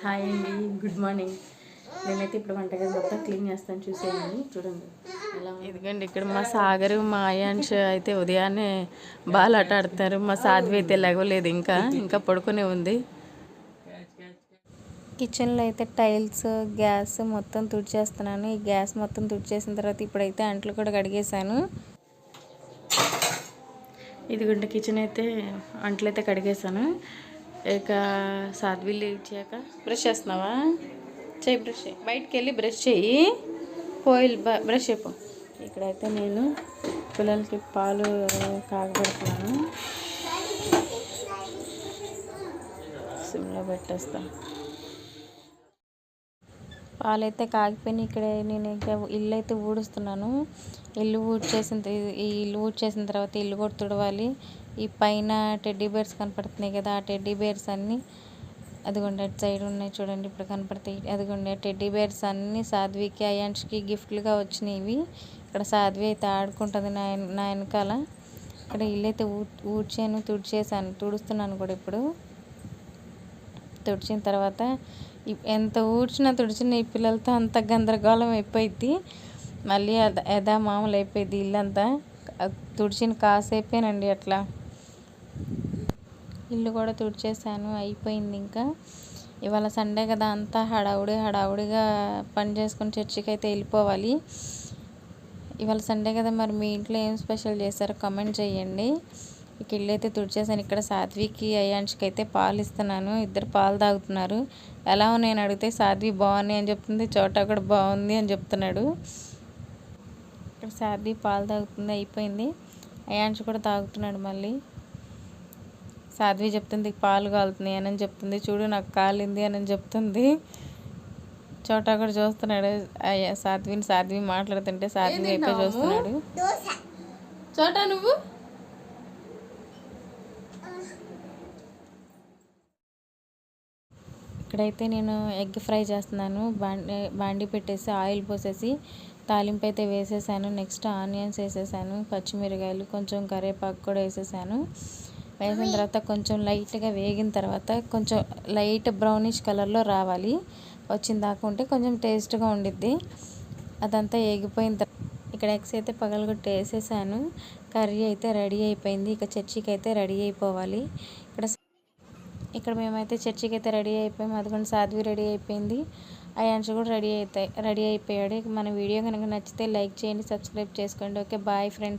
Hi అండి, good morning. నేనైతే ఇప్పుడు వంటగది మొత్తం క్లీన్ చేస్తాను, చూసేయండి. చూడండి ఎలా ఇదిగోండి. ఇక్కడ మా సాగరు మా అయాన్ష్ అయితే ఉదయాన్నే బాల్ ఆట ఆడతారు. మా సాధ్వి అయితే లేవలేదు, ఇంకా పడుకునే ఉంది. కిచెన్లో అయితే టైల్స్, గ్యాస్ మొత్తం తుడిచేస్తున్నాను. ఈ గ్యాస్ మొత్తం తుడిచేసిన తర్వాత ఇప్పుడైతే అంట్లు కూడా కడిగేసాను. ఇదిగోండి, కిచెన్ అయితే అంట్లు అయితే కడిగేసాను. ఇక సాధ్విలు ఇచ్చాక బ్రష్ చేస్తున్నావా? చెయ్యి, బ్రష్ చేయి. బయటికి వెళ్ళి బ్రష్ చెయ్యి, పోయి బ్రష్ అయిపో. ఇక్కడైతే నేను పిల్లలకి పాలు కాగబెడుతున్నాను. సిమ్లో పెట్టేస్తాను. పాలైతే కాగిపోయినాయి. ఇక్కడ నేను ఇంకా ఇల్లు అయితే ఊడుస్తున్నాను. ఇల్లు ఊడ్చేసిన తర్వాత ఇల్లు కూడా తుడవాలి. ఈ పైన టెడ్డీ బేర్స్ కనపడుతున్నాయి కదా, ఆ టెడ్డీ బేర్స్ అన్నీ అదిగోండి అటు సైడ్ ఉన్నాయి చూడండి, ఇప్పుడు కనపడతాయి. అదిగోండి ఆ టెడ్డీ బేర్స్ అన్నీ సాధ్వికి, అయాన్ష్కి గిఫ్ట్లుగా వచ్చినాయి. ఇక్కడ సాధ్వి అయితే ఆడుకుంటుంది నా వెనకాల. ఇక్కడ ఇల్లు అయితే ఊడ్చాను, తుడుస్తున్నాను కూడా. ఇప్పుడు తుడిచిన తర్వాత ఎంత తుడిచిన ఈ పిల్లలతో అంత గందరగోళం అయిపోయింది. మళ్ళీ మామూలు అయిపోయింది ఇల్లంతా. తుడిచిన కాసేపేనండి అట్లా. ఇల్లు కూడా తుడిచేసాను, అయిపోయింది. ఇంకా ఇవాళ సండే కదా, అంతా హడావుడిగా పని చేసుకొని చర్చికి అయితే వెళ్ళిపోవాలి. ఇవాళ సండే కదా, మరి మీ ఇంట్లో ఏం స్పెషల్ చేశారో కామెంట్ చేయండి. ఇక ఇల్లు అయితే తుడిచేసాను. ఇక్కడ సాధ్వికి, అయాన్ష్కి అయితే పాలు ఇస్తున్నాను. ఇద్దరు పాలు తాగుతున్నారు. ఎలా ఉన్నాయని అడిగితే సాధ్వి బాగున్నాయి అని చెప్తుంది, చోటా కూడా బాగుంది అని చెప్తున్నాడు. ఇక్కడ సాధ్వి పాలు తాగుతుంది, అయిపోయింది. అయాన్ష్ కూడా తాగుతున్నాడు. మళ్ళీ సాధ్వి చెప్తుంది పాలు కాలుతున్నాయి అని చెప్తుంది. చూడు నాకు కాలింది అని చెప్తుంది. చోటా కూడా చూస్తున్నాడు సాధ్వి మాట్లాడుతుంటే సాధ్వి వైపే చూస్తున్నాడు. చోటా నువ్వు ఇక్కడైతే నేను ఎగ్ ఫ్రై చేస్తున్నాను. బాండి పెట్టేసి ఆయిల్ పోసేసి తాలింపు అయితే వేసేసాను. నెక్స్ట్ ఆనియన్స్ వేసేసాను, పచ్చిమిరకాయలు, కొంచెం కరివేపాకు కూడా వేసేసాను. వేసిన తర్వాత కొంచెం లైట్గా వేగిన తర్వాత కొంచెం లైట్ బ్రౌనిష్ కలర్లో రావాలి. వచ్చిన దాకా ఉంటే కొంచెం టేస్ట్గా ఉండిద్ది. అదంతా వేగిపోయిన తర్వాత ఇక్కడ ఎగ్స్ అయితే పగలగొట్టి వేసేసాను. కర్రీ అయితే రెడీ అయిపోయింది. ఇక చర్చికి అయితే రెడీ అయిపోవాలి. ఇక్కడ మేమైతే చర్చికి అయితే రెడీ అయిపోయాము. అదిగోండి సాధ్వి రెడీ అయిపోయింది, అయాన్ష్ కూడా రెడీ అయిపోయాడు. మన వీడియో కనుక నచ్చితే లైక్ చేయండి, సబ్స్క్రైబ్ చేసుకోండి. Okay, bye friends.